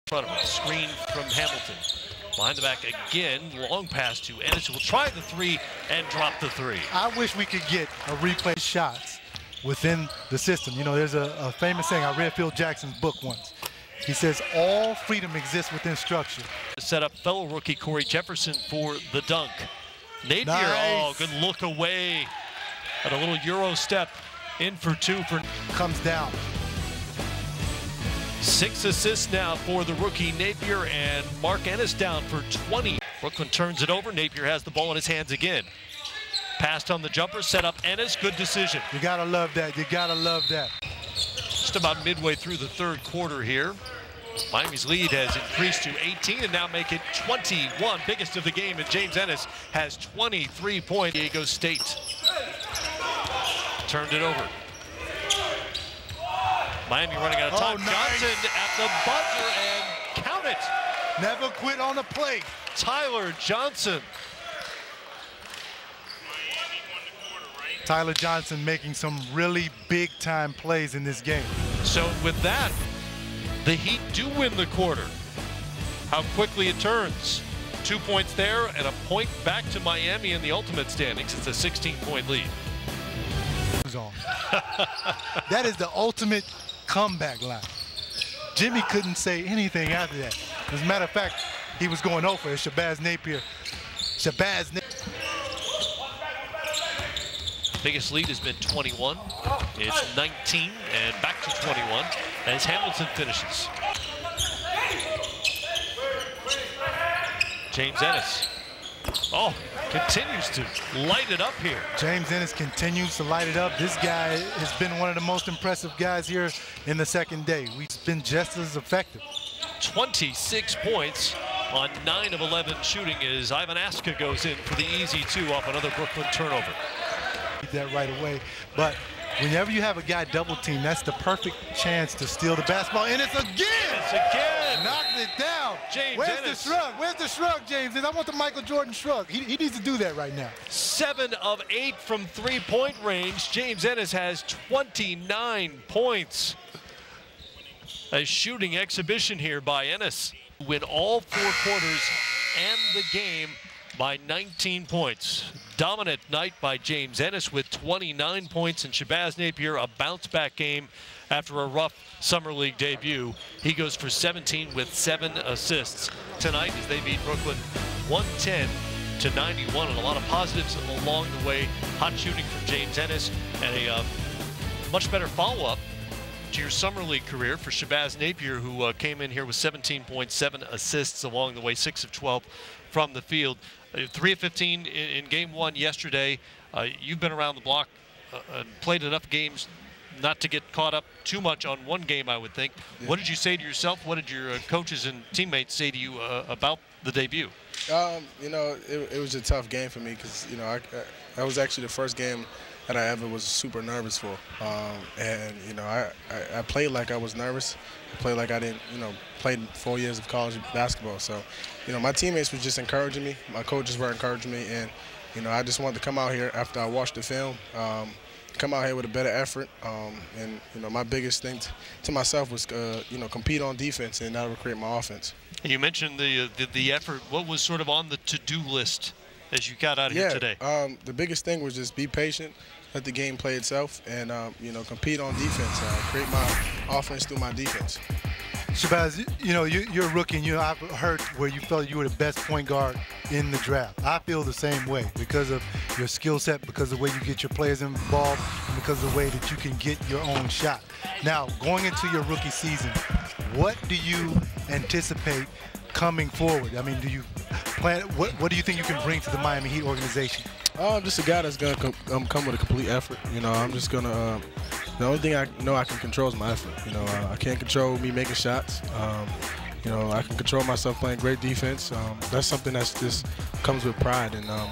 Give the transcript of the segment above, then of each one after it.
Front of him, screen from Hamilton. Behind the back again, long pass to Ennis, who will try the three and drop the three. I wish we could get a replay shots within the system. You know, there's a famous saying, I read Phil Jackson's book once. He says, all freedom exists within structure. Set up fellow rookie Corey Jefferson for the dunk. Napier, nice. Oh, good look away. At a little Euro step, in for two for... Comes down. 6 assists now for the rookie Napier, and Mark Ennis down for 20. Brooklyn turns it over. Napier has the ball in his hands again. Passed on the jumper, set up Ennis. Good decision. You gotta love that. You gotta love that. Just about midway through the third quarter here. Miami's lead has increased to 18 and now make it 21. Biggest of the game, and James Ennis has 23 points. Diego State turned it over. Miami running out of time. Nice. Johnson at the buzzer, and count it. Never quit on the plate. Tyler Johnson. Tyler Johnson making some really big-time plays in this game. So with that, the Heat do win the quarter. How quickly it turns. 2 points there and a point back to Miami in the ultimate standings. It's a 16-point lead. That is the ultimate comeback line. Jimmy couldn't say anything after that. As a matter of fact, he was going over it. Shabazz Napier. Biggest lead has been 21. It's 19 and back to 21 as Hamilton finishes. James Ennis. Oh, continues to light it up here. James Ennis continues to light it up. This guy has been one of the most impressive guys here in the second day. We've been just as effective. 26 points on 9 of 11 shooting as Ivan Aska goes in for the easy 2 off another Brooklyn turnover. That right away, but whenever you have a guy double team, that's the perfect chance to steal the basketball. And it's again! It's again! Knocked it down. James Where's Ennis. the shrug? Where's the shrug, James? I want the Michael Jordan shrug. He needs to do that right now. 7 of 8 from three-point range. James Ennis has 29 points. A shooting exhibition here by Ennis. Win all 4 quarters and the game by 19 points. Dominant night by James Ennis with 29 points, and Shabazz Napier a bounce-back game after a rough Summer League debut. He goes for 17 with 7 assists tonight as they beat Brooklyn 110-91, and a lot of positives along the way. Hot shooting from James Ennis and a much better follow-up to your Summer League career for Shabazz Napier, who came in here with 17.7 assists along the way, 6 of 12 from the field. 3 of 15 in game 1 yesterday. You've been around the block and played enough games not to get caught up too much on one game, I would think. Yeah. What did you say to yourself? What did your coaches and teammates say to you about the debut? You know, it was a tough game for me because, you know, that was actually the first game that I ever was super nervous for. And, you know, I played like I was nervous. I played like I didn't, you know, played 4 years of college basketball. So, you know, my teammates were just encouraging me. My coaches were encouraging me. And, you know, I just wanted to come out here after I watched the film, come out here with a better effort. And, you know, my biggest thing to myself was, you know, compete on defense, and that would create my offense. You mentioned the effort. What was sort of on the to-do list as you got out of here today? The biggest thing was just be patient, let the game play itself, and, you know, compete on defense, create my offense through my defense. Shabazz, you know, you're a rookie, and I've heard where you felt you were the best point guard in the draft. I feel the same way because of your skill set, because of the way you get your players involved, and because of the way that you can get your own shot. Now, going into your rookie season, what do you anticipate coming forward? I mean, do you plan? What do you think you can bring to the Miami Heat organization? I'm just a guy that's going to come with a complete effort. You know, I'm just going to the only thing I know I can control is my effort. You know, I can't control me making shots. You know, I can control myself playing great defense. That's something that's just comes with pride. And, you know,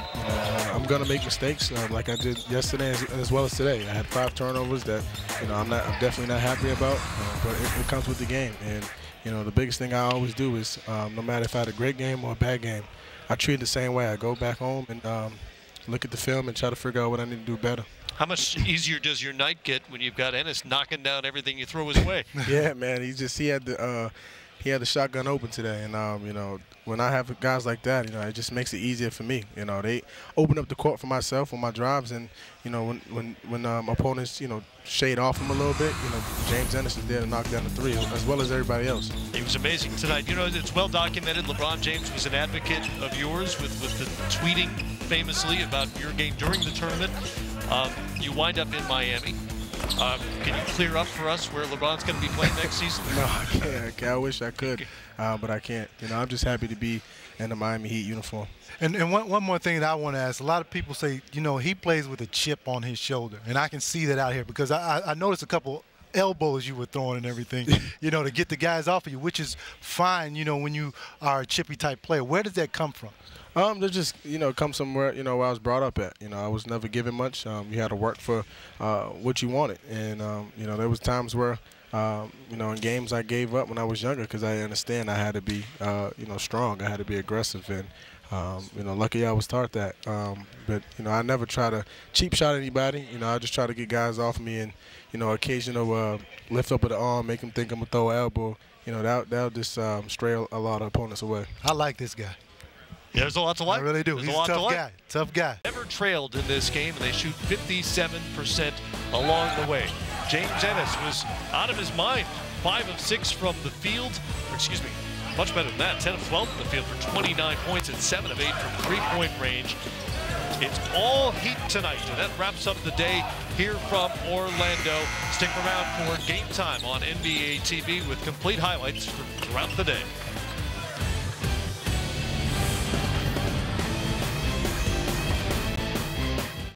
I'm going to make mistakes like I did yesterday as well as today. I had 5 turnovers that, you know, I'm definitely not happy about, but it comes with the game. And, you know, the biggest thing I always do is no matter if I had a great game or a bad game, I treat it the same way. I go back home and look at the film and try to figure out what I need to do better. How much easier does your night get when you've got Ennis knocking down everything you throw his way? Yeah, man. He he had the shotgun open today, and you know, when I have guys like that, you know, it just makes it easier for me. You know, they open up the court for myself on my drives, and you know, when opponents, you know, shade off him a little bit, you know, James Ennis is there to knock down the three as well as everybody else. He was amazing tonight. You know, it's well documented. LeBron James was an advocate of yours with the tweeting famously about your game during the tournament. You wind up in Miami. Can you clear up for us where LeBron's going to be playing next season? No, I can't. I wish I could, but I can't. You know, I'm just happy to be in the Miami Heat uniform. And one more thing that I want to ask. A lot of people say, you know, he plays with a chip on his shoulder. And I can see that out here because I noticed a couple elbows you were throwing and everything, you know, to get the guys off of you, which is fine, you know, when you are a chippy type player. Where does that come from? They just, you know, come somewhere, you know, where I was brought up at. You know, I was never given much. You had to work for what you wanted. And, you know, there was times where, you know, in games I gave up when I was younger because I understand I had to be, you know, strong. I had to be aggressive. And, you know, lucky I was taught that. But, you know, I never try to cheap shot anybody. You know, I just try to get guys off me and, you know, occasional lift up of the arm, make them think I'm going to throw an elbow. You know, that'll just stray a lot of opponents away. I like this guy. Yeah, there's a lot to like. I really do. There's He's a lot a tough to like. guy. Tough guy. Never trailed in this game, and they shoot 57% along the way. James Ennis was out of his mind. 5 of 6 from the field. Or excuse me, much better than that. 10 of 12 from the field for 29 points and 7 of 8 from three-point range. It's all Heat tonight, and that wraps up the day here from Orlando. Stick around for Game Time on NBA TV with complete highlights throughout the day.